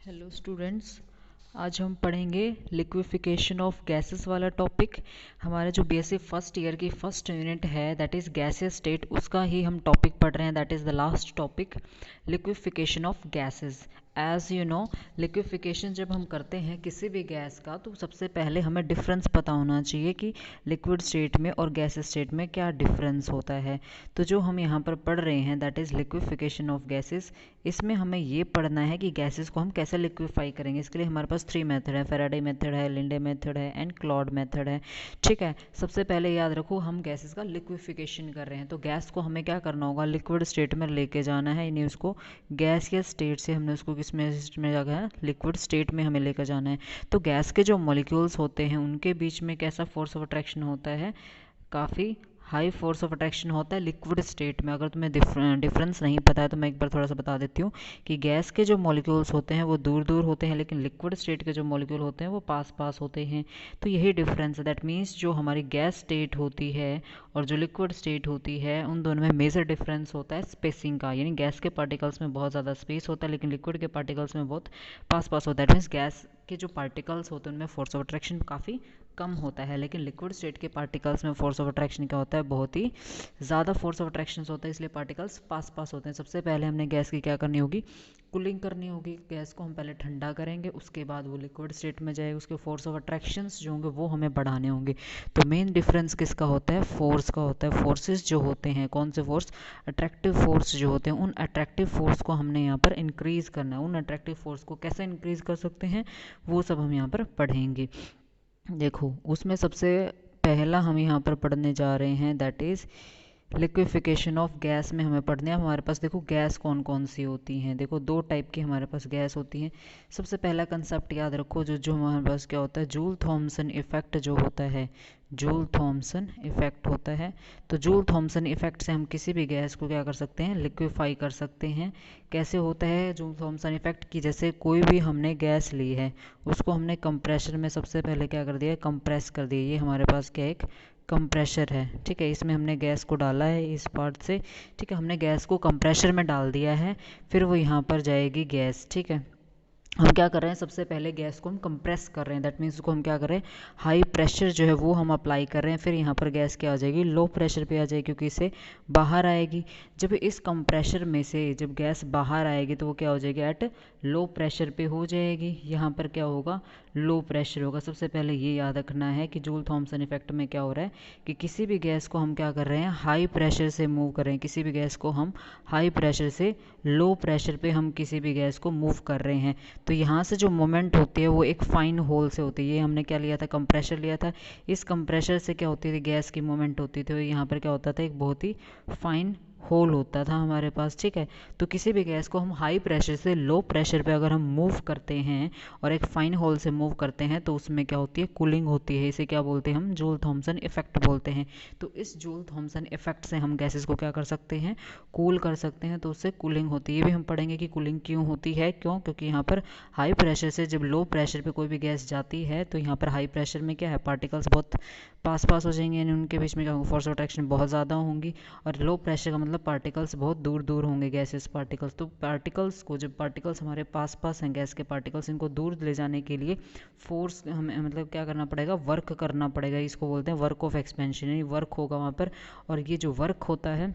Hello students, आज हम पढ़ेंगे लिक्विफिकेशन ऑफ गैसेस वाला टॉपिक। हमारा जो बीएससी फर्स्ट ईयर की फर्स्ट यूनिट है दैट इज़ गैसियस स्टेट, उसका ही हम टॉपिक पढ़ रहे हैं। That is the last topic, liquefaction of gases. As you know, liquefaction जब हम करते हैं किसी भी गैस का तो सबसे पहले हमें डिफरेंस पता होना चाहिए कि लिक्विड स्टेट में और गैस स्टेट में क्या डिफरेंस होता है। तो जो हम यहाँ पर पढ़ रहे हैं that is liquefaction of gases, इसमें हमें ये पढ़ना है कि गैसेस को हम कैसे लिक्विफाई करेंगे। इसके लिए हमारे पास 3 मेथड है, फैराडे मेथड है, लिंडे मेथड है एंड क्लॉड मेथड है। ठीक है, सबसे पहले याद रखो हम गैसेस का लिक्विफिकेशन कर रहे हैं तो गैस को हमें क्या करना होगा, लिक्विड स्टेट में लेके जाना है। यानी उसको गैस या स्टेट से हमने उसको किस में जाकर है, लिक्विड स्टेट में हमें लेकर जाना है। तो गैस के जो मॉलिक्यूल्स होते हैं उनके बीच में कैसा फोर्स ऑफ अट्रैक्शन होता है, काफ़ी हाई फोर्स ऑफ अट्रैक्शन होता है लिक्विड स्टेट में। अगर तुम्हें डिफरेंस नहीं पता है तो मैं एक बार थोड़ा सा बता देती हूँ कि गैस के जो मॉलिक्यूल्स होते हैं वो दूर दूर होते हैं, लेकिन लिक्विड स्टेट के जो मॉलिक्यूल होते हैं वो पास पास होते हैं। तो यही डिफरेंस है। दैट मीन्स जो हमारी गैस स्टेट होती है और जो लिक्विड स्टेट होती है उन दोनों में मेजर डिफरेंस होता है स्पेसिंग का। यानी गैस के पार्टिकल्स में बहुत ज़्यादा स्पेस होता है लेकिन लिक्विड के पार्टिकल्स में बहुत पास पास होता है। दैट मीन्स गैस के जो पार्टिकल्स होते हैं उनमें फोर्स ऑफ अट्रैक्शन काफ़ी कम होता है, लेकिन लिक्विड स्टेट के पार्टिकल्स में फोर्स ऑफ अट्रैक्शन क्या होता है, बहुत ही ज़्यादा फोर्स ऑफ अट्रैक्शन होता है, इसलिए पार्टिकल्स पास पास होते हैं। सबसे पहले हमने गैस की क्या करनी होगी, कूलिंग करनी होगी। गैस को हम पहले ठंडा करेंगे, उसके बाद वो लिक्विड स्टेट में जाएगी, उसके फोर्स ऑफ अट्रैक्शंस जो होंगे वो हमें बढ़ाने होंगे। तो मेन डिफरेंस किसका होता है, फोर्स का होता है। फोर्सेस जो होते हैं, कौन से फोर्स, अट्रैक्टिव फोर्स जो होते हैं, उन अट्रैक्टिव फोर्स को हमने यहाँ पर इंक्रीज़ करना है। उन अट्रैक्टिव फोर्स को कैसे इंक्रीज़ कर सकते हैं वो सब हम यहाँ पर पढ़ेंगे। देखो उसमें सबसे पहला हम यहाँ पर पढ़ने जा रहे हैं that is liquefaction of gas में हमें पढ़ने हैं। हमारे पास देखो गैस कौन कौन सी होती हैं, देखो दो टाइप की हमारे पास गैस होती हैं। सबसे पहला कंसेप्ट याद रखो, जो जो हमारे पास क्या होता है, जूल थॉमसन इफेक्ट जो होता है, जूल थॉमसन इफेक्ट होता है। तो जूल थॉमसन इफेक्ट से हम किसी भी गैस को क्या कर सकते हैं, लिक्विफाई कर सकते हैं। कैसे होता है जूल थॉमसन इफेक्ट की, जैसे कोई भी हमने गैस ली है उसको हमने कंप्रेशर में सबसे पहले क्या कर दिया, कंप्रेस कर दिया। ये हमारे पास क्या एक कंप्रेशर है, ठीक है। इसमें हमने गैस को डाला है इस पार्ट से, ठीक है। हमने गैस को कंप्रेशर में डाल दिया है, फिर वो यहाँ पर जाएगी गैस, ठीक है। हम क्या कर रहे हैं, सबसे पहले गैस को हम कंप्रेस कर रहे हैं। दैट मीन्स उसको हम क्या कर रहे हैं, हाई प्रेशर जो है वो हम अप्लाई कर रहे हैं। फिर यहाँ पर गैस क्या आ जाएगी, लो प्रेशर पे आ जाएगी, क्योंकि इसे बाहर आएगी। जब इस कंप्रेशर में से जब गैस बाहर आएगी तो वो क्या हो जाएगी, एट लो प्रेशर पे हो जाएगी। यहाँ पर क्या होगा, लो प्रेशर होगा। सबसे पहले ये याद रखना है कि जूल थॉमसन इफेक्ट में क्या हो रहा है कि किसी भी गैस को हम क्या कर रहे हैं, हाई प्रेशर से मूव कर रहे हैं। किसी भी गैस को हम हाई प्रेशर से लो प्रेशर पे हम किसी भी गैस को मूव कर रहे हैं। तो यहाँ से जो मोमेंट होती है वो एक फाइन होल से होती है। ये हमने क्या लिया था, कंप्रेशर लिया था। इस कंप्रेशर से क्या होती थी, गैस की मूवमेंट होती थी। तो यहाँ पर क्या होता था, एक बहुत ही फाइन होल होता था हमारे पास, ठीक है। तो किसी भी गैस को हम हाई प्रेशर से लो प्रेशर पे अगर हम मूव करते हैं और एक फाइन होल से मूव करते हैं तो उसमें क्या होती है, कूलिंग होती है। इसे क्या बोलते हैं हम, जूल थॉमसन इफेक्ट बोलते हैं। तो इस जूल थॉमसन इफेक्ट से हम गैसेस को क्या कर सकते हैं, कूल कर सकते हैं। तो उससे कूलिंग होती है। ये भी हम पढ़ेंगे कि कूलिंग क्यों होती है, क्यों, क्योंकि यहाँ पर हाई प्रेशर से जब लो प्रेशर पे कोई भी गैस जाती है तो यहाँ पर हाई प्रेशर में क्या है, पार्टिकल्स बहुत पास पास हो जाएंगे, यानी उनके बीच में क्या होगा, फोर्स ऑफ अट्रैक्शन बहुत ज़्यादा होंगी। और लो प्रेशर का मतलब पार्टिकल्स बहुत दूर दूर होंगे, गैसेस पार्टिकल्स। तो पार्टिकल्स को, जब पार्टिकल्स हमारे पास पास हैं गैस के पार्टिकल्स, इनको दूर ले जाने के लिए फोर्स हमें मतलब क्या करना पड़ेगा, वर्क करना पड़ेगा। इसको बोलते हैं वर्क ऑफ एक्सपेंशन, यानी वर्क होगा वहाँ पर। और ये जो वर्क होता है,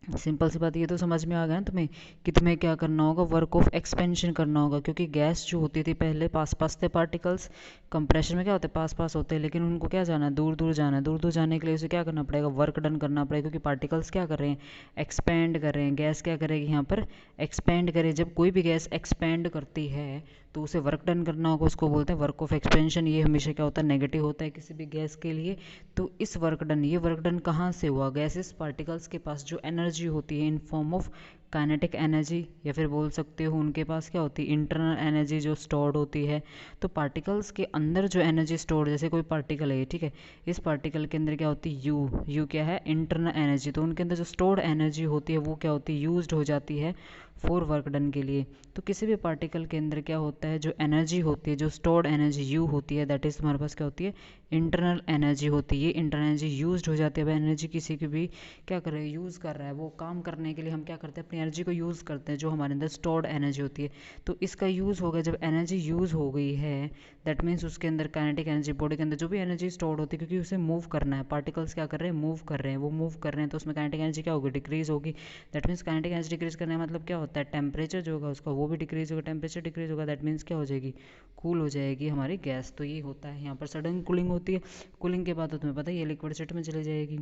सिंपल सी बात, ये तो समझ में आ गया ना तुम्हें कि तुम्हें क्या करना होगा, वर्क ऑफ एक्सपेंशन करना होगा। क्योंकि गैस जो होती थी पहले पास पास थे पार्टिकल्स, कंप्रेशर में क्या होते हैं, पास पास होते हैं, लेकिन उनको क्या जाना है, दूर दूर जाना है। दूर दूर जाने के लिए उसे क्या करना पड़ेगा, वर्क डन करना पड़ेगा। क्योंकि पार्टिकल्स क्या कर रहे हैं, एक्सपेंड कर रहे हैं। गैस क्या करेगी यहाँ पर, एक्सपेंड करे। जब कोई भी गैस एक्सपेंड करती है तो उसे वर्क डन करना होगा, उसको बोलते हैं वर्क ऑफ एक्सपेंशन। ये हमेशा क्या होता है, नेगेटिव होता है किसी भी गैस के लिए। तो इस वर्क डन, ये वर्क डन कहाँ से हुआ, गैसेस पार्टिकल्स के पास जो एनर्जी होती है in form of kinetic energy, या फिर बोल सकते हो उनके पास क्या होती है, इंटरनल एनर्जी जो स्टोर्ड होती है। तो पार्टिकल्स के अंदर जो एनर्जी स्टोर्ड, जैसे कोई पार्टिकल है, ठीक है, इस पार्टिकल के अंदर क्या होती है, यू क्या है, इंटरनल एनर्जी। तो उनके अंदर जो स्टोर्ड एनर्जी होती है वो क्या होती है, यूज्ड हो जाती है फॉर वर्क डन के लिए। तो किसी भी पार्टिकल के अंदर क्या होता है, जो एनर्जी होती है, जो स्टोर्ड एनर्जी यू होती है, दैट इज हमारे पास क्या होती है, इंटरनल एनर्जी होती है। इंटरनल एनर्जी यूज्ड हो जाती है। वह एनर्जी किसी की भी क्या कर रहे हैं, यूज़ कर रहा है, वो काम करने के लिए हम क्या करते हैं, अपनी एनर्जी को यूज़ करते हैं, जो हमारे अंदर स्टोर्ड एनर्जी होती है। तो इसका यूज़ हो गया, जब एनर्जी यूज़ हो गई है दैट मीन्स उसके अंदर काइनेटिक एनर्जी, बॉडी के अंदर जो भी एनर्जी स्टोर्ड होती है, क्योंकि उसे मूव करना है, पार्टिकल्स क्या कर रहे हैं, मूव कर रहे हैं, वो मूव कर रहे हैं, तो उसमें काइनेटिक एनर्जी क्या होगी, डिक्रीज होगी। That means kinetic energy decrease करने का मतलब क्या होता है, टेम्परेचर जो होगा उसका वो भी डिक्रीज होगा, टेम्परेचर डिक्रीज होगा, दैट मीन्स क्या हो जाएगी, कूल हो जाएगी हमारी गैस। तो ये होता है यहाँ पर सडन कूलिंग होती है। कूलिंग के बाद तो तुम्हें पता है ये लिक्विड स्टेट में चली जाएगी।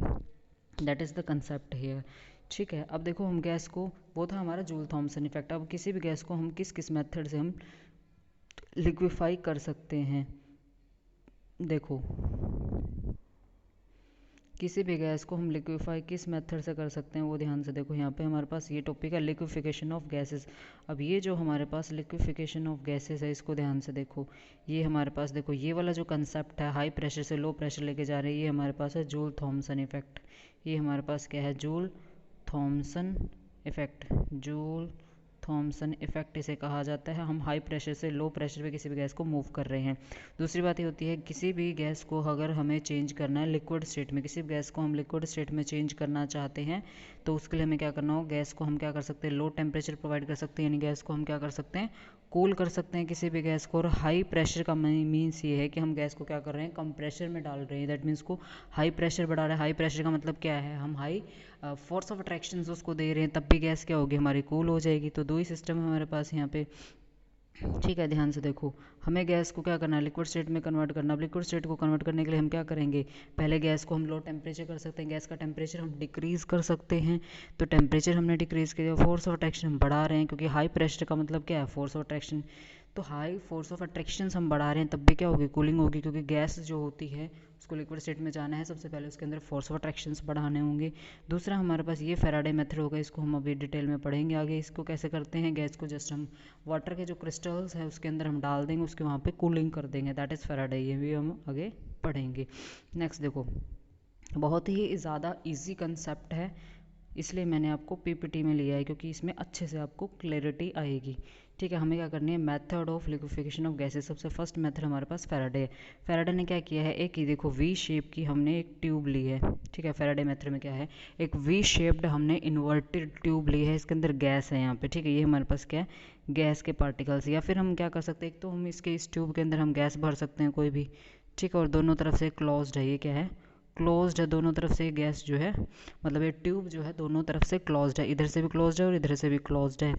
That is the concept here. ठीक है, अब देखो हम गैस को, वो था हमारा जूल थॉमसन इफेक्ट। अब किसी भी गैस को हम किस किस मेथड से हम लिक्विफाई कर सकते हैं, देखो किसी भी गैस को हम लिक्विफाई किस मेथड से कर सकते हैं वो ध्यान से देखो। यहाँ पे हमारे पास ये टॉपिक है लिक्विफिकेशन ऑफ गैसेस। अब ये जो हमारे पास लिक्विफिकेशन ऑफ गैसेस है इसको ध्यान से देखो। ये हमारे पास देखो ये वाला जो कंसेप्ट है हाई प्रेशर से लो प्रेशर लेके जा रहे हैं, ये हमारे पास है जूल थॉमसन इफेक्ट। ये हमारे पास क्या है, Joule Thomson effect. Joule Thomson effect इसे कहा जाता है। हम हाई प्रेशर से लो प्रेशर पे किसी भी गैस को मूव कर रहे हैं। दूसरी बात ये होती है किसी भी गैस को अगर हमें चेंज करना है लिक्विड स्टेट में, किसी भी गैस को हम लिक्विड स्टेट में चेंज करना चाहते हैं तो उसके लिए हमें क्या करना हो, गैस को हम क्या कर सकते हैं, लो टेम्परेचर प्रोवाइड कर सकते हैं, यानी गैस को हम क्या कर सकते हैं, कूल कर सकते हैं किसी भी गैस को। और हाई प्रेशर का मीन्स ये है कि हम गैस को क्या कर रहे हैं, कम प्रेशर में डाल रहे हैं। दैट मीन्स को हाई प्रेशर बढ़ा रहे हैं। हाई प्रेशर का मतलब क्या है, हम हाई फोर्स ऑफ अट्रैक्शन उसको दे रहे हैं, तब भी गैस क्या होगी, हमारी कूल हो जाएगी। तो दो ही सिस्टम है हमारे पास यहाँ पे। ठीक है, ध्यान से देखो, हमें गैस को क्या करना है, लिक्विड स्टेट में कन्वर्ट करना। अब लिक्विड स्टेट को कन्वर्ट करने के लिए हम क्या करेंगे, पहले गैस को हम लो टेम्परेचर कर सकते हैं, गैस का टेम्परेचर हम डिक्रीज़ कर सकते हैं। तो टेम्परेचर हमने डिक्रीज़ किया, फोर्स ऑफ अट्रैक्शन हम बढ़ा रहे हैं, क्योंकि हाई प्रेशर का मतलब क्या है, फोर्स ऑफ अट्रैक्शन। तो हाई फोर्स ऑफ अट्रैक्शन हम बढ़ा रहे हैं, तब भी क्या होगी, कूलिंग होगी, क्योंकि गैस जो होती है उसको लिक्विड स्टेट में जाना है, सबसे पहले उसके अंदर फोर्स ऑफ अट्रैक्शंस बढ़ाने होंगे। दूसरा हमारे पास ये फैराडे मेथड होगा, इसको हम अभी डिटेल में पढ़ेंगे आगे। इसको कैसे करते हैं, गैस को जस्ट हम वाटर के जो क्रिस्टल्स है उसके अंदर हम डाल देंगे, उसके वहाँ पे कूलिंग कर देंगे, दैट इज़ फैराडे। ये भी हम आगे पढ़ेंगे। नेक्स्ट देखो, बहुत ही ज़्यादा इजी कंसेप्ट है, इसलिए मैंने आपको पीपीटी में लिया है, क्योंकि इसमें अच्छे से आपको क्लैरिटी आएगी। ठीक है, हमें क्या करनी है, method of liquefaction of gases. सबसे फर्स्ट मेथड हमारे पास फैराडे है। फैराडे ने क्या किया है, एक ही देखो वी शेप की हमने एक ट्यूब ली है। ठीक है, फैराडे मेथड में क्या है, एक वी शेप्ड हमने इन्वर्टेड ट्यूब ली है, इसके अंदर गैस है यहाँ पे। ठीक है, ये हमारे पास क्या है, गैस के पार्टिकल्स। या फिर हम क्या कर सकते हैं, एक तो हम इसके इस ट्यूब के अंदर हम गैस भर सकते हैं कोई भी। ठीक है, और दोनों तरफ से क्लोज्ड है, ये क्या है, क्लोज्ड है, दोनों तरफ से गैस जो है, मतलब ये ट्यूब जो है दोनों तरफ से क्लोज्ड है, इधर से भी क्लोज्ड है और इधर से भी क्लोज्ड है।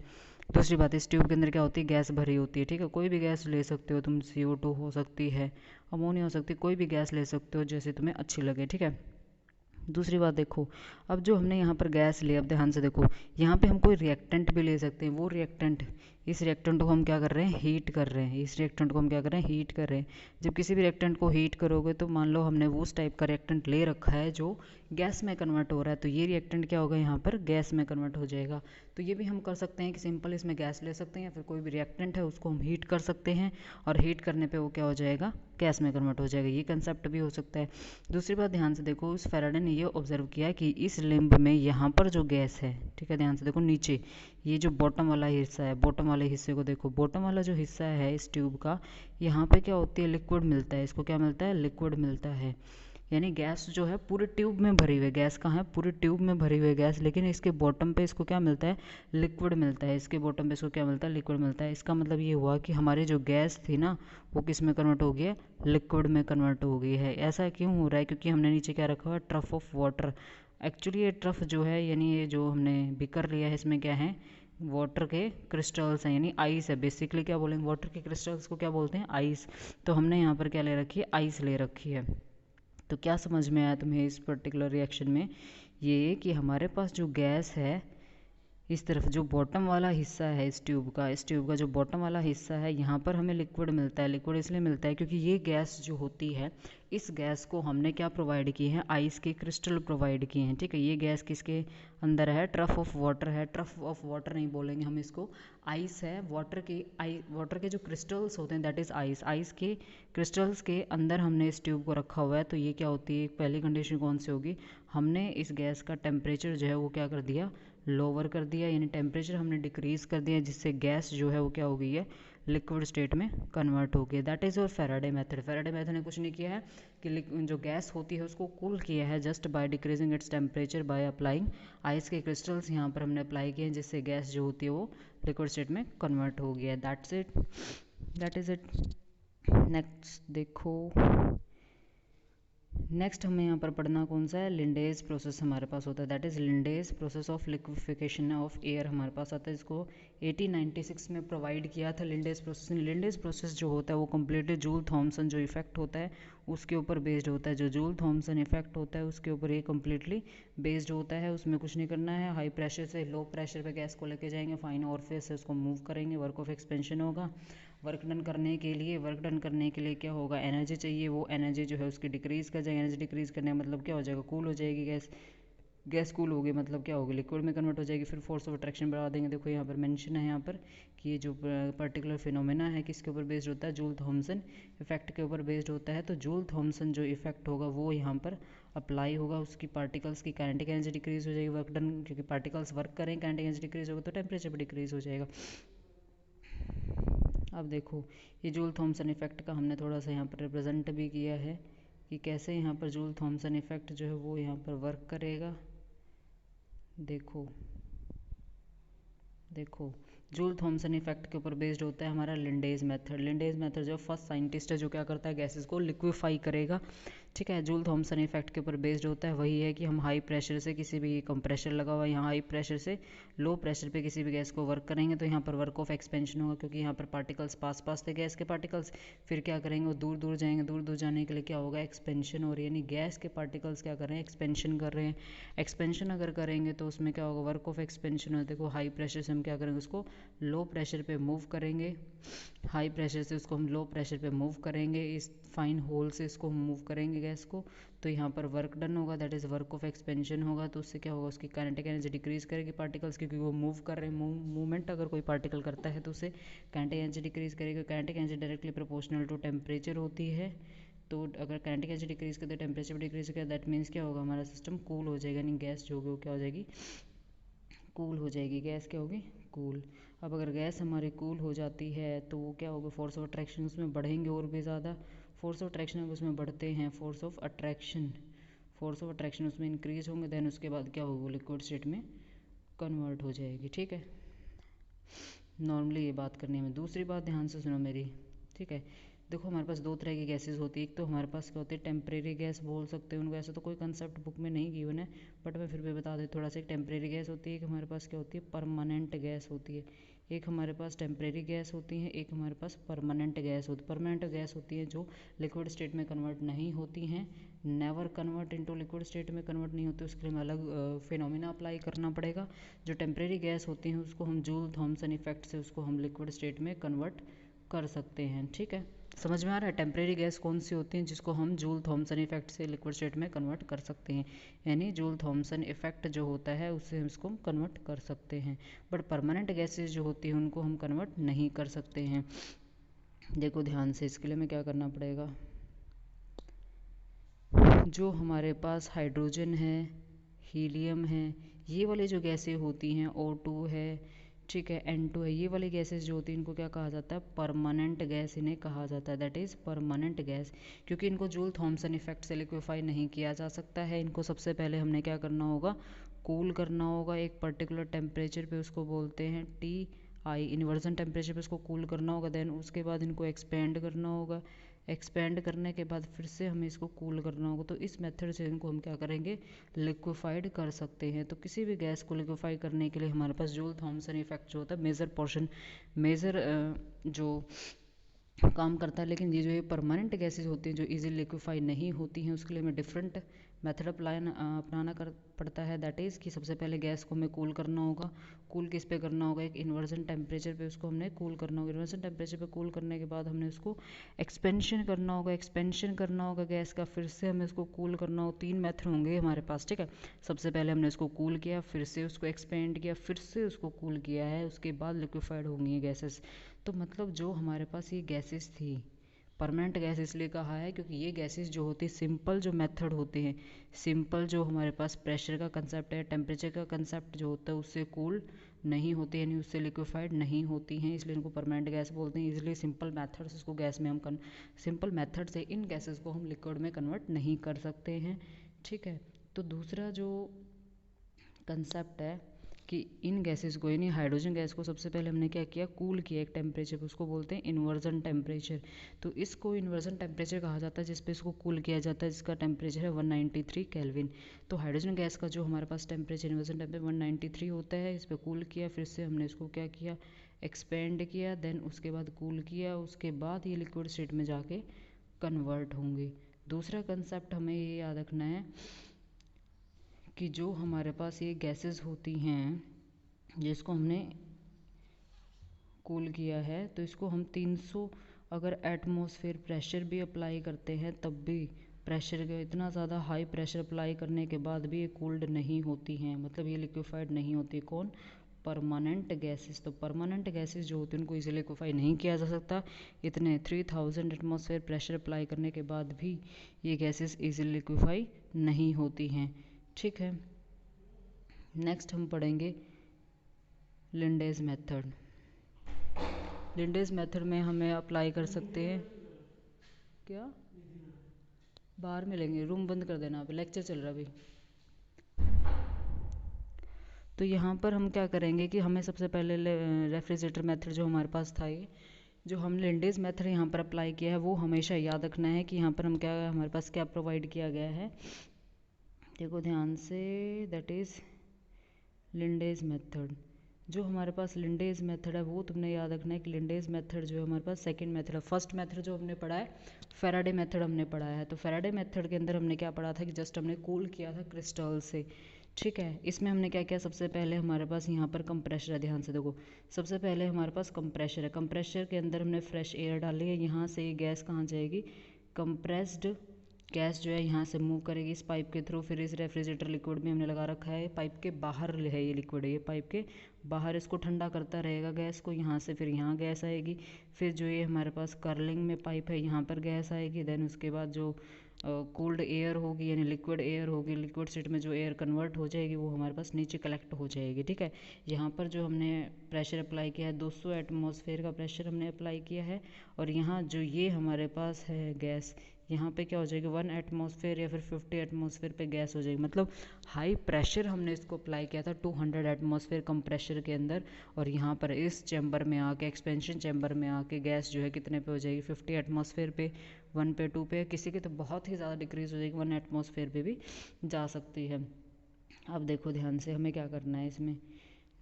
दूसरी बात, इस ट्यूब के अंदर क्या होती है, गैस भरी होती है। ठीक है, कोई भी गैस ले सकते हो तुम, CO2 हो सकती है, अमोनिया हो सकती है, कोई भी गैस ले सकते हो जैसे तुम्हें अच्छी लगे। ठीक है, दूसरी बात देखो, अब जो हमने यहाँ पर गैस लिया, अब ध्यान से देखो, यहाँ पे हम कोई रिएक्टेंट भी ले सकते हैं। वो रिएक्टेंट, इस रिएक्टेंट को हम क्या कर रहे हैं, हीट कर रहे हैं। इस रिएक्टेंट को हम क्या कर रहे हैं, हीट कर रहे हैं। जब किसी भी रिएक्टेंट को हीट करोगे तो मान लो हमने वो उस टाइप का रिएक्टेंट ले रखा है जो गैस में कन्वर्ट हो रहा है, तो ये रिएक्टेंट क्या होगा, यहाँ पर गैस में कन्वर्ट हो जाएगा। तो ये भी हम कर सकते हैं कि सिंपल इसमें गैस ले सकते हैं, या फिर कोई भी रिएक्टेंट है उसको हम हीट कर सकते हैं, और हीट करने पे वो क्या हो जाएगा, गैस में कन्वर्ट हो जाएगा। ये कंसेप्ट भी हो सकता है। दूसरी बात, ध्यान से देखो, उस फैराडे ने ये ऑब्जर्व किया कि इस लिम्ब में यहाँ पर जो गैस है, ठीक है, ध्यान से देखो नीचे ये जो बॉटम वाला हिस्सा है, बॉटम वाले हिस्से को देखो, बॉटम वाला जो हिस्सा है इस ट्यूब का, यहाँ पे क्या होती है, लिक्विड मिलता है। इसको क्या मिलता है, लिक्विड मिलता है। यानी गैस जो है पूरे ट्यूब में भरी हुई है, गैस कहाँ है, पूरे ट्यूब में भरी हुई है गैस, लेकिन इसके बॉटम पे इसको क्या मिलता है, लिक्विड मिलता है। इसके बॉटम पे इसको क्या मिलता है, लिक्विड मिलता है। इसका मतलब ये हुआ कि हमारी जो गैस थी ना वो किस में कन्वर्ट हो गई है, लिक्विड में कन्वर्ट हो गई है। ऐसा क्यों हो रहा है, क्योंकि हमने नीचे क्या रखा हुआ है, ट्रफ ऑफ वाटर। एक्चुअली ये ट्रफ जो है, यानी ये जो हमने बिकर लिया है, इसमें क्या है, वाटर के क्रिस्टल्स हैं, यानी आइस है। बेसिकली क्या बोलेंगे, वाटर के क्रिस्टल्स को क्या बोलते हैं, आइस। तो हमने यहाँ पर क्या ले रखी है, आइस ले रखी है। तो क्या समझ में आया तुम्हें इस पर्टिकुलर रिएक्शन में, ये कि हमारे पास जो गैस है, इस तरफ जो बॉटम वाला हिस्सा है इस ट्यूब का जो बॉटम वाला हिस्सा है, यहाँ पर हमें लिक्विड मिलता है। लिक्विड इसलिए मिलता है क्योंकि ये गैस जो होती है, इस गैस को हमने क्या प्रोवाइड किए हैं, आइस के क्रिस्टल प्रोवाइड किए हैं। ठीक है, ये गैस किसके अंदर है, ट्रफ ऑफ वाटर है। ट्रफ ऑफ वाटर नहीं बोलेंगे हम इसको, आइस है। वाटर के जो क्रिस्टल्स होते हैं दैट इज़ आइस। आइस के क्रिस्टल्स के अंदर हमने इस ट्यूब को रखा हुआ है। तो ये क्या होती है, पहली कंडीशन कौन सी होगी, हमने इस गैस का टेम्परेचर जो है वो क्या कर दिया, लोअर कर दिया, यानी टेम्परेचर हमने डिक्रीज़ कर दिया, जिससे गैस जो है वो क्या हो गई है, लिक्विड स्टेट में कन्वर्ट हो गया। That is your Faraday method. Faraday method ने कुछ नहीं किया है कि जो गैस होती है उसको कूल किया है just by decreasing its temperature by applying ice के क्रिस्टल्स यहाँ पर हमने अप्लाई किए हैं, जिससे गैस जो होती है वो लिक्विड स्टेट में कन्वर्ट हो गया। That's it, that is it. Next देखो, नेक्स्ट हमें यहाँ पर पढ़ना कौन सा है, लिंडेज प्रोसेस हमारे पास होता है। That is Linde's process of liquefaction of air हमारे पास आता है। इसको 1896 में प्रोवाइड किया था लिंडेज प्रोसेस। लिंडेज प्रोसेस जो होता है वो कम्प्लीटली जूल थॉमसन जो इफेक्ट होता है उसके ऊपर बेस्ड होता है। जो जूल थॉमसन इफेक्ट होता है उसके ऊपर ये कम्प्लीटली बेस्ड होता है। उसमें कुछ नहीं करना है, हाई प्रेशर से लो प्रेशर पे गैस को लेके जाएंगे, फाइन ऑरफेस से उसको मूव करेंगे, वर्क ऑफ एक्सपेंशन होगा। वर्क डन करने के लिए क्या होगा, एनर्जी चाहिए, वो एनर्जी जो है उसकी डिक्रीज़ कर जाएगी। एनर्जी डिक्रीज़ करने का मतलब क्या हो जाएगा, कूल हो जाएगी गैस। गैस कूल होगी मतलब क्या होगी, लिक्विड में कन्वर्ट हो जाएगी। फिर फोर्स ऑफ अट्रैक्शन बढ़ा देंगे। देखो यहाँ पर मेंशन है यहाँ पर कि ये जो पर्टिकुलर फिनोमेना है किसके ऊपर बेस्ड होता है, जूल थॉमसन इफेक्ट के ऊपर बेस्ड होता है। तो जूल थॉमसन जो इफेक्ट होगा वो यहाँ पर अप्लाई होगा, उसकी पार्टिकल्स की काइनेटिक एनर्जी डिक्रीज़ हो जाएगी। वर्क डन, क्योंकि पार्टिकल्स वर्क करें, काइनेटिक एनर्जी डिक्रीज़ होगा तो टेम्परेचर भी डिक्रीज़ हो जाएगा। अब देखो ये जूल थॉमसन इफेक्ट का हमने थोड़ा सा यहाँ पर रिप्रेजेंट भी किया है कि कैसे यहाँ पर जूल थॉमसन इफेक्ट जो है वो यहाँ पर वर्क करेगा। देखो देखो जूल थॉमसन इफेक्ट के ऊपर बेस्ड होता है हमारा लिंडेज मेथड। लिंडेज मेथड जो फर्स्ट साइंटिस्ट है जो क्या करता है, गैसेस को लिक्विफाई करेगा। ठीक है, जूल थॉमसन इफेक्ट के ऊपर बेस्ड होता है। वही है कि हम हाई प्रेशर से किसी भी कंप्रेशर लगा हुआ है, यहाँ हाई प्रेशर से लो प्रेशर पे किसी भी गैस को वर्क करेंगे तो यहाँ पर वर्क ऑफ एक्सपेंशन होगा, क्योंकि यहाँ पर पार्टिकल्स पास थे गैस के पार्टिकल्स। फिर क्या करेंगे, वो दूर दूर जाएंगे, दूर दूर जाने के लिए क्या होगा, एक्सपेंशन हो रही है, यानी गैस के पार्टिकल्स क्या कर रहे हैं, एक्सपेंशन कर रहे हैं। एक्सपेंशन अगर करेंगे तो उसमें क्या होगा, वर्क ऑफ एक्सपेंशन होता है। देखो हाई प्रेशर से हम क्या करेंगे, उसको लो प्रेशर पे मूव करेंगे, हाई प्रेशर से उसको हम लो प्रेशर पे मूव करेंगे, इस फाइन होल से इसको मूव करेंगे गैस को। तो यहाँ पर वर्क डन होगा, that is work of expansion होगा। तो उससे क्या होगा, उसकी काइनेटिक एनर्जी डिक्रीज़ करेगी पार्टिकल्स, क्योंकि वो मूव कर रहे हैं। मूवमेंट अगर कोई पार्टिकल करता है तो उससे काइनेटिक एनर्जी डिक्रीज़ करेगी। Kinetic energy directly proportional to temperature होती है। तो अगर काइनेटिक एनर्जी डिक्रीज़ करते टेम्परेचर भी डिक्रीज़ करेगा, दैट मीन्स क्या होगा, हमारा सिस्टम कूल हो जाएगा, यानी गैस जो होगी वो क्या हो जाएगी, कूल हो जाएगी। गैस क्या होगी, कूल। अब अगर गैस हमारी कूल हो जाती है तो वो क्या होगा, फोर्स ऑफ अट्रैक्शन उसमें बढ़ेंगे और भी ज़्यादा। फोर्स ऑफ अट्रैक्शन अगर उसमें बढ़ते हैं, फोर्स ऑफ अट्रैक्शन उसमें इंक्रीज होंगे, देन उसके बाद क्या होगा, लिक्विड स्टेट में कन्वर्ट हो जाएगी। ठीक है, नॉर्मली ये बात करनी है। दूसरी बात ध्यान से सुनो मेरी, ठीक है। देखो हमारे पास दो तरह की गैसेस होती है। एक तो हमारे पास क्या होती है, टेम्परेरी गैस बोल सकते हैं उनको, ऐसे तो कोई कंसेप्ट बुक में नहीं गिवन है बट मैं फिर भी बता दें थोड़ा सा। एक टेम्परेरी गैस होती है, एक हमारे पास क्या होती है, परमानेंट गैस होती है। एक हमारे पास टेम्परेरी गैस होती है, एक हमारे पास परमानेंट गैस होती है। परमानेंट गैस होती है जो लिक्विड स्टेट में कन्वर्ट नहीं होती हैं, never convert into liquid state में कन्वर्ट नहीं होती, उसके लिए हमें अलग फिनोमिना अप्लाई करना पड़ेगा। जो टेम्परेरी गैस होती हैं उसको हम जूल थॉमसन इफेक्ट से उसको हम लिक्विड स्टेट में कन्वर्ट कर सकते हैं। ठीक है, समझ में आ रहा है। टेम्परेरी गैस कौन सी होती हैं, जिसको हम जूल थॉमसन इफेक्ट से लिक्विड स्टेट में कन्वर्ट कर सकते हैं, यानी जूल थॉमसन इफेक्ट जो होता है उससे हम इसको कन्वर्ट कर सकते हैं। बट परमानेंट गैसेज जो होती हैं उनको हम कन्वर्ट नहीं कर सकते हैं। देखो ध्यान से, इसके लिए हमें क्या करना पड़ेगा, जो हमारे पास हाइड्रोजन है, हीलियम है, ये वाली जो गैसें होती हैं, O2 है, ठीक है, N2 है, ये वाली गैसेस जो होती हैं इनको क्या कहा जाता है, परमानेंट गैस इन्हें कहा जाता है। दैट इज़ परमानेंट गैस, क्योंकि इनको जूल थॉमसन इफेक्ट से लिक्विफाई नहीं किया जा सकता है। इनको सबसे पहले हमने क्या करना होगा, कूल करना होगा एक पर्टिकुलर टेम्परेचर पे, उसको बोलते हैं TI, इन्वर्जन टेम्परेचर पे उसको कूल करना होगा। देन उसके बाद इनको एक्सपेंड करना होगा, एक्सपेंड करने के बाद फिर से हमें इसको कूल करना होगा। तो इस मेथड से इनको हम क्या करेंगे, लिक्विफाइड कर सकते हैं। तो किसी भी गैस को लिक्विफाई करने के लिए हमारे पास जूल थॉमसन इफेक्ट जो होता है मेजर जो काम करता है। लेकिन ये परमानेंट गैसेज होती हैं जो इजीली लिक्विफाई नहीं होती हैं, उसके लिए हमें डिफरेंट मेथड अपनाना पड़ता है। दैट इज़ कि सबसे पहले गैस को हमें कूल करना होगा। कूल किस पे करना होगा, एक इन्वर्जन टेम्परेचर पे उसको हमने कूल करना होगा। इन्वर्जन टेम्परेचर पे कूल करने के बाद हमने उसको एक्सपेंशन करना होगा गैस का, फिर से हमें उसको कूल करना होगा। 3 मेथड होंगे हमारे पास, ठीक है। सबसे पहले हमने उसको कूल किया, फिर से उसको एक्सपेंड किया, फिर से उसको कूल किया है, उसके बाद लिक्विफाइड होंगी गैसेस। तो मतलब जो हमारे पास ये गैसेस थी परमानेंट गैस इसलिए कहा है क्योंकि ये गैसेस जो होती है सिंपल जो मेथड होते हैं, सिंपल जो हमारे पास प्रेशर का कंसेप्ट है, टेम्परेचर का कंसेप्ट जो होता है उससे कूल नहीं होती यानी उससे लिक्विफाइड नहीं होती हैं, इसलिए इनको परमानेंट गैस बोलते हैं। इसलिए सिंपल मेथड से इसको गैस में हम सिंपल मेथड से इन गैसेस को हम लिक्विड में कन्वर्ट नहीं कर सकते हैं। ठीक है, तो दूसरा जो कंसेप्ट है कि इन गैसेस को यानी हाइड्रोजन गैस को सबसे पहले हमने क्या किया, कूल किया एक टेम्परेचर पे, उसको बोलते हैं इन्वर्जन टेम्परेचर। तो इसको इन्वर्जन टेम्परेचर कहा जाता है जिस पे इसको कूल किया जाता है, जिसका टेम्परेचर है 193 केल्विन। तो हाइड्रोजन गैस का जो हमारे पास टेम्परेचर इन्वर्जन टेम्परेचर 193 होता है, इस पर कूल किया, फिर से हमने इसको क्या किया, एक्सपेंड किया, देन उसके बाद कूल किया, उसके बाद ये लिक्विड स्टेट में जाके कन्वर्ट होंगे। दूसरा कंसेप्ट हमें ये याद रखना है कि जो हमारे पास ये गैसेस होती हैं जिसको हमने कूल किया है, तो इसको हम 300 अगर एटमॉस्फेयर प्रेशर भी अप्लाई करते हैं तब भी प्रेशर का इतना ज़्यादा हाई प्रेशर अप्लाई करने के बाद भी ये कूल्ड नहीं होती हैं, मतलब ये लिक्विफाइड नहीं होती। कौन, परमानेंट गैसेस। तो परमानेंट गैसेस जो होती हैं उनको इजीली लिक्विफाई नहीं किया जा सकता, इतने 3000 एटमॉस्फेयर प्रेशर अप्लाई करने के बाद भी ये गैसेस इजीली लिक्विफाई नहीं होती हैं। ठीक है, नेक्स्ट हम पढ़ेंगे लिंडेज मेथड। लिंडेज मेथड में हमें अप्लाई कर सकते हैं, क्या बाहर मिलेंगे, रूम बंद कर देना, अभी लेक्चर चल रहा है अभी। तो यहाँ पर हम क्या करेंगे कि हमें सबसे पहले रेफ्रिजरेटर मेथड जो हमारे पास था, ये जो हम लिंडेज मेथड यहाँ पर अप्लाई किया है वो हमेशा याद रखना है कि यहाँ पर हम क्या, हमारे पास क्या प्रोवाइड किया गया है, देखो ध्यान से, दैट इज़ लिंडेज मेथड। जो हमारे पास लिंडेज मेथड है वो तुमने याद रखना है कि लिंडेज मेथड जो है हमारे पास सेकंड मेथड है। फर्स्ट मेथड जो हमने पढ़ा है फैराडे मेथड हमने पढ़ा है। तो फैराडे मेथड के अंदर हमने क्या पढ़ा था कि जस्ट हमने कूल किया था क्रिस्टल से। ठीक है, इसमें हमने क्या किया, सबसे पहले हमारे पास यहाँ पर कंप्रेशर है, ध्यान से देखो, सबसे पहले हमारे पास कंप्रेशर है, कंप्रेशर के अंदर हमने फ्रेश एयर डाली है, यहाँ से ये गैस कहाँ जाएगी, कंप्रेस्ड गैस जो है यहाँ से मूव करेगी इस पाइप के थ्रू, फिर इस रेफ्रिजरेटर लिक्विड में हमने लगा रखा है, पाइप के बाहर है ये लिक्विड है, ये पाइप के बाहर इसको ठंडा करता रहेगा गैस को, यहाँ से फिर यहाँ गैस आएगी, फिर जो ये हमारे पास कर्लिंग में पाइप है यहाँ पर गैस आएगी, देन उसके बाद जो कोल्ड एयर होगी यानी लिक्विड एयर होगी, लिक्विड स्टेट में जो एयर कन्वर्ट हो जाएगी वो हमारे पास नीचे कलेक्ट हो जाएगी। ठीक है, यहाँ पर जो हमने प्रेशर अप्लाई किया है 200 एटमॉस्फेयर का प्रेशर हमने अप्लाई किया है, और यहाँ जो ये हमारे पास है गैस, यहाँ पे क्या हो जाएगी 1 एटमॉस्फेयर या फिर 50 एटमॉस्फेयर पे गैस हो जाएगी, मतलब हाई प्रेशर हमने इसको अप्लाई किया था 200 एटमॉस्फेयर कंप्रेशर के अंदर, और यहाँ पर इस चैम्बर में आके, एक्सपेंशन चैम्बर में आके गैस जो है कितने पे हो जाएगी 50 एटमॉस्फेयर पे, 1 पे, 2 पे, किसी की तो बहुत ही ज़्यादा डिक्रीज़ हो जाएगी 1 एटमॉस्फेयर पे भी जा सकती है। अब देखो ध्यान से हमें क्या करना है, इसमें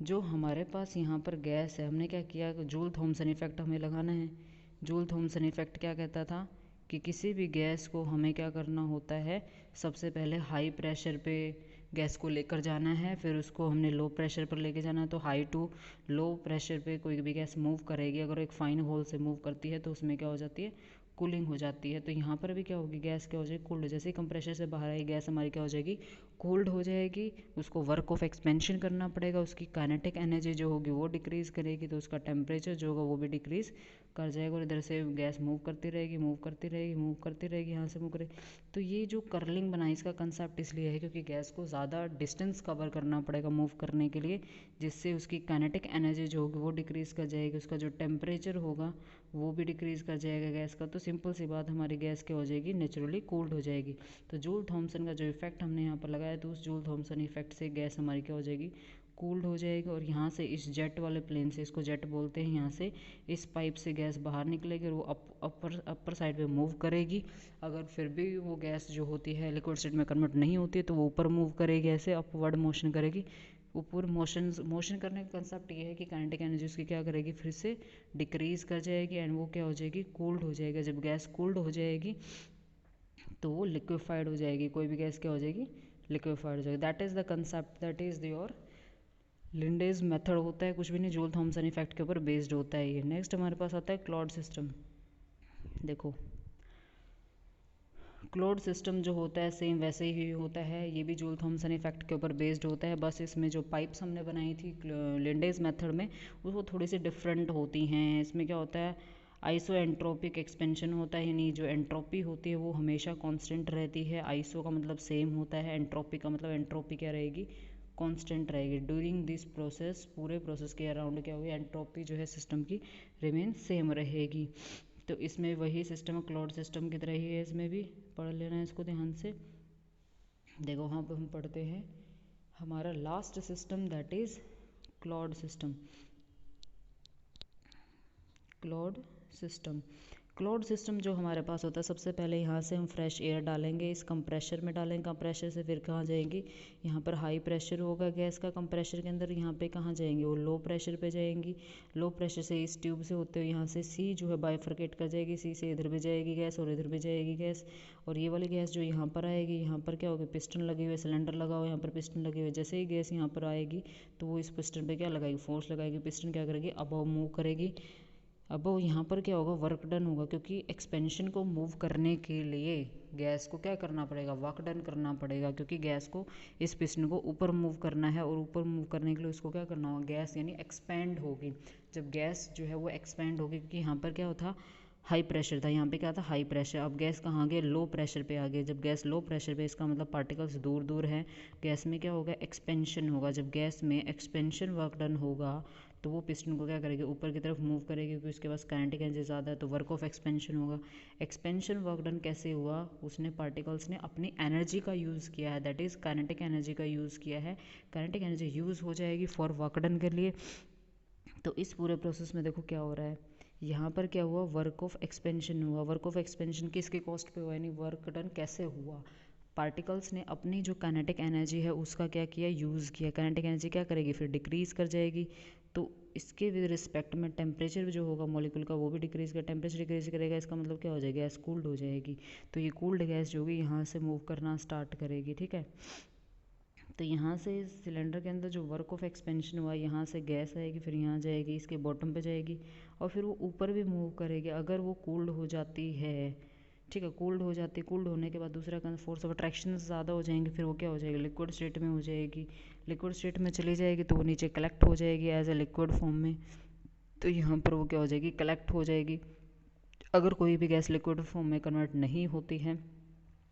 जो हमारे पास यहाँ पर गैस है हमने क्या किया, जूल थॉमसन इफेक्ट हमें लगाना है। जूल थॉमसन इफेक्ट क्या कहता था कि किसी भी गैस को हमें क्या करना होता है, सबसे पहले हाई प्रेशर पे गैस को लेकर जाना है, फिर उसको हमने लो प्रेशर पर लेके जाना है। तो हाई टू लो प्रेशर पे कोई भी गैस मूव करेगी, अगर एक फाइन होल से मूव करती है तो उसमें क्या हो जाती है, कूलिंग हो जाती है। तो यहाँ पर भी क्या होगी, गैस क्या हो जाएगी, कूल्ड। जैसे ही कंप्रेशर से बाहर आई गैस हमारी क्या हो जाएगी, कोल्ड हो जाएगी, उसको वर्क ऑफ एक्सपेंशन करना पड़ेगा, उसकी काइनेटिक एनर्जी जो होगी वो डिक्रीज़ करेगी, तो उसका टेम्परेचर जो होगा वो भी डिक्रीज़ कर जाएगा, और इधर से गैस मूव करती रहेगी, मूव करती रहेगी, मूव करती रहेगी, यहाँ से मूव करेगी। तो ये जो कर्लिंग बनाई इसका कंसेप्ट इसलिए है क्योंकि गैस को ज़्यादा डिस्टेंस कवर करना पड़ेगा मूव करने के लिए, जिससे उसकी काइनेटिक एनर्जी जो होगी वो डिक्रीज़ कर जाएगी, उसका जो टेम्परेचर होगा वो भी डिक्रीज़ कर जाएगा गैस का। तो सिंपल सी बात, हमारी गैस क्या हो जाएगी, नेचुरली कूल्ड हो जाएगी। तो जूल थॉमसन का जो इफेक्ट हमने यहाँ पर लगाया, तो उस जूल थॉमसन इफेक्ट से गैस हमारी क्या हो जाएगी, कूल्ड हो जाएगी, और यहाँ से इस जेट वाले प्लेन से, इसको जेट बोलते हैं, यहाँ से इस पाइप से गैस बाहर निकलेगी और वो अपर साइड पे मूव करेगी। अगर फिर भी वो गैस जो होती है लिक्विड स्टेट में कन्वर्ट नहीं होती है तो वो ऊपर मूव करेगी, ऐसे अपवर्ड मोशन करेगी। ऊपर मोशन करने का कंसेप्ट ये है कि काइनेटिक एनर्जी उसकी क्या करेगी, फिर से डिक्रीज़ कर जाएगी, एंड वो क्या हो जाएगी, कूल्ड हो जाएगा। जब गैस कूल्ड हो जाएगी तो वो लिक्विफाइड हो जाएगी, कोई भी गैस क्या हो जाएगी, लिक्विफाइड हो जाएगी। That is the concept, that is your Linde's method होता है, कुछ भी नहीं, जूल थॉमसन इफेक्ट के ऊपर बेस्ड होता है ये। नेक्स्ट हमारे पास आता है क्लॉड सिस्टम। देखो क्लॉड सिस्टम जो होता है सेम वैसे ही होता है, ये भी जूल थॉमसन इफेक्ट के ऊपर बेस्ड होता है, बस इसमें जो पाइप्स हमने बनाई थी लिंडेज मेथड में वो थोड़ी सी डिफरेंट होती हैं। इसमें क्या होता है, आइसो एंट्रोपिक एक्सपेंशन होता है, यानी जो एंट्रोपी होती है वो हमेशा कांस्टेंट रहती है। आइसो का मतलब सेम होता है, एंट्रोपी का मतलब एंट्रोपी क्या रहेगी, कांस्टेंट रहेगी। ड्यूरिंग दिस प्रोसेस, पूरे प्रोसेस के अराउंड क्या होगी, एंट्रोपी जो है सिस्टम की रिमेन सेम रहेगी। तो इसमें वही सिस्टम क्लाउड सिस्टम की तरह ही है, इसमें भी पढ़ लेना है इसको ध्यान से। देखो वहाँ पर हम पढ़ते हैं हमारा last system that is cloud system. Cloud system, cloud system जो हमारे पास होता है, सबसे पहले यहाँ से हम फ्रेश एयर डालेंगे, इस कंप्रेशर में डालेंगे, कंप्रेशर से फिर कहाँ जाएंगी, यहाँ पर हाई प्रेशर होगा गैस का कंप्रेशर के अंदर, यहाँ पे कहाँ जाएंगी, वो लो प्रेशर पे जाएंगी। लो प्रेशर से इस ट्यूब से होते हुए यहाँ से सी जो है बाइफरकेट कर जाएगी, सी से इधर भी जाएगी गैस और इधर भी जाएगी गैस। और ये वाली गैस जो यहाँ पर आएगी, यहाँ पर क्या होगा, पिस्टन लगे हुए, सिलेंडर लगा हुआ, यहाँ पर पिस्टन लगे हुए, जैसे ही गैस यहाँ पर आएगी तो वो इस पिस्टन पे क्या लगाएगी, फोर्स लगाएगी, पिस्टन क्या करेगी, अबव मूव करेगी। अब वो यहाँ पर क्या होगा, वर्क डन होगा, क्योंकि एक्सपेंशन को मूव करने के लिए गैस को क्या करना पड़ेगा, वर्क डन करना पड़ेगा, क्योंकि गैस को इस पिस्टन को ऊपर मूव करना है, और ऊपर मूव करने के लिए उसको क्या करना होगा, गैस यानी एक्सपेंड होगी। जब गैस जो है वो एक्सपेंड होगी, क्योंकि यहाँ पर क्या होता, हाई प्रेशर था, यहाँ पे क्या था, हाई प्रेशर। अब गैस कहाँ गया, लो प्रेशर पे आ गई। जब गैस लो प्रेशर पे, इसका मतलब पार्टिकल्स दूर दूर हैं, गैस में क्या होगा, एक्सपेंशन होगा। जब गैस में एक्सपेंशन वर्क डन होगा तो वो पिस्टन को क्या करेगी, ऊपर की तरफ मूव करेगी, क्योंकि उसके पास काइनेटिक एनर्जी ज़्यादा है, तो वर्क ऑफ एक्सपेंशन होगा। एक्सपेंशन वर्क डन कैसे हुआ, उसने पार्टिकल्स ने अपनी एनर्जी का यूज़ किया है, दैट इज़ काइनेटिक एनर्जी का यूज़ किया है। काइनेटिक एनर्जी यूज़ हो जाएगी फॉर वर्क डन के लिए। तो इस पूरे प्रोसेस में देखो क्या हो रहा है, यहाँ पर क्या हुआ, वर्क ऑफ एक्सपेंशन हुआ। वर्क ऑफ एक्सपेंशन किसके कॉस्ट पे हुआ, यानी वर्क डन कैसे हुआ, पार्टिकल्स ने अपनी जो काइनेटिक एनर्जी है उसका क्या किया, यूज़ किया। काइनेटिक एनर्जी क्या करेगी, फिर डिक्रीज़ कर जाएगी। तो इसके विद रिस्पेक्ट में टेम्परेचर जो होगा मॉलिक्यूल का वो भी डिक्रीज़ कर, टेम्परेचर डिक्रीज़ करेगा, इसका मतलब क्या हो जाएगा, गैस कूल्ड हो जाएगी। तो ये कूल्ड गैस जो होगी यहाँ से मूव करना स्टार्ट करेगी, ठीक है। तो यहाँ से इस सिलेंडर के अंदर जो वर्क ऑफ एक्सपेंशन हुआ, यहाँ से गैस आएगी, फिर यहाँ जाएगी, इसके बॉटम पे जाएगी, और फिर वो ऊपर भी मूव करेगी। अगर वो कूल्ड हो जाती है, ठीक है, कूल्ड हो जाती है, कूल्ड होने के बाद दूसरा कारण फोर्स ऑफ अट्रैक्शन ज़्यादा हो जाएंगे, फिर वो क्या हो जाएगी, लिक्विड स्टेट में हो जाएगी। लिक्विड स्टेट में चली जाएगी तो वो नीचे कलेक्ट हो जाएगी एज ए लिक्विड फॉर्म में। तो यहाँ पर वो क्या हो जाएगी, कलेक्ट हो जाएगी। अगर कोई भी गैस लिक्विड फॉर्म में कन्वर्ट नहीं होती है,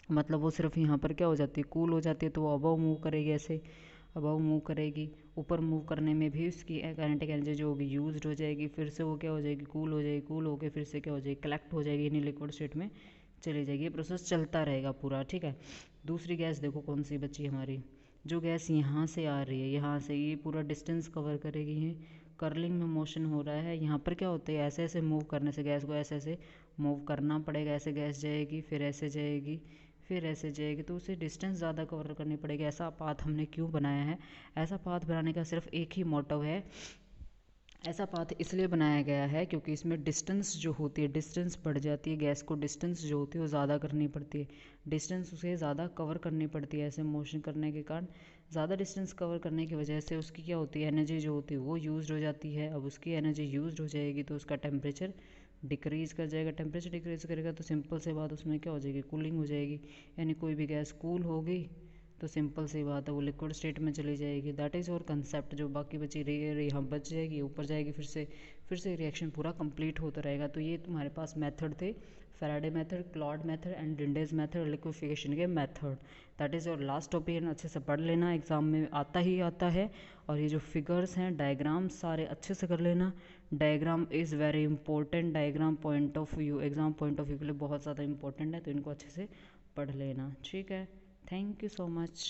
मतलब वो सिर्फ यहाँ पर क्या हो जाती है, कूल हो जाती है, तो वो अबव मूव करेगी, ऐसे अबव मूव करेगी। ऊपर मूव करने में भी उसकी काइनेटिक एनर्जी जो होगी यूज्ड हो जाएगी, फिर से वो क्या हो जाएगी, कूल हो जाएगी, कूल होकर फिर से क्या हो जाएगी, कलेक्ट हो जाएगी, यानी लिक्विड स्टेट में चली जाएगी। ये प्रोसेस चलता रहेगा पूरा, ठीक है। दूसरी गैस देखो कौन सी बची हमारी, जो गैस यहाँ से आ रही है, यहाँ से ये पूरा डिस्टेंस कवर करेगी। है कर्लिंग में मोशन हो रहा है, यहाँ पर क्या होता है, ऐसे ऐसे मूव करने से गैस को ऐसे ऐसे मूव करना पड़ेगा, ऐसे गैस जाएगी, फिर ऐसे जाएगी, फिर ऐसे जाएगी, तो उसे डिस्टेंस ज़्यादा कवर करनी पड़ेगी। ऐसा पाथ हमने क्यों बनाया है, ऐसा पाथ बनाने का सिर्फ एक ही मोटिव है। ऐसा पाथ इसलिए बनाया गया है क्योंकि इसमें डिस्टेंस जो होती है, डिस्टेंस बढ़ जाती है, गैस को डिस्टेंस जो होती है वो ज़्यादा करनी पड़ती है, डिस्टेंस उसे ज़्यादा कवर करनी पड़ती है। ऐसे मोशन करने के कारण ज़्यादा डिस्टेंस कवर करने की वजह से उसकी क्या होती है, एनर्जी जो होती है वो यूज़ हो जाती है। अब उसकी एनर्जी यूज़ हो जाएगी तो उसका टेम्परेचर डिक्रीज़ कर जाएगा। टेम्परेचर डिक्रीज़ करेगा तो सिंपल से बात उसमें क्या हो जाएगी, कूलिंग हो जाएगी, यानी कोई भी गैस कूल होगी तो सिंपल सी बात है वो लिक्विड स्टेट में चली जाएगी। दैट इज़ और कंसेप्ट। जो बाकी बची रही है यहाँ बच जाएगी, ऊपर जाएगी, फिर से रिएक्शन पूरा कंप्लीट होता रहेगा। तो ये तुम्हारे पास मेथड थे, Faraday method, Claude method and Linde's method, liquefaction के मेथड। दैट इज़ और लास्ट टॉपिक, अच्छे से पढ़ लेना, एग्जाम में आता ही आता है। और ये जो फिगर्स हैं, डायग्राम सारे अच्छे से कर लेना। Diagram is very important, diagram point of view, exam point of view के लिए बहुत ज़्यादा इंपॉर्टेंट है, तो इनको अच्छे से पढ़ लेना, ठीक है। Thank you so much.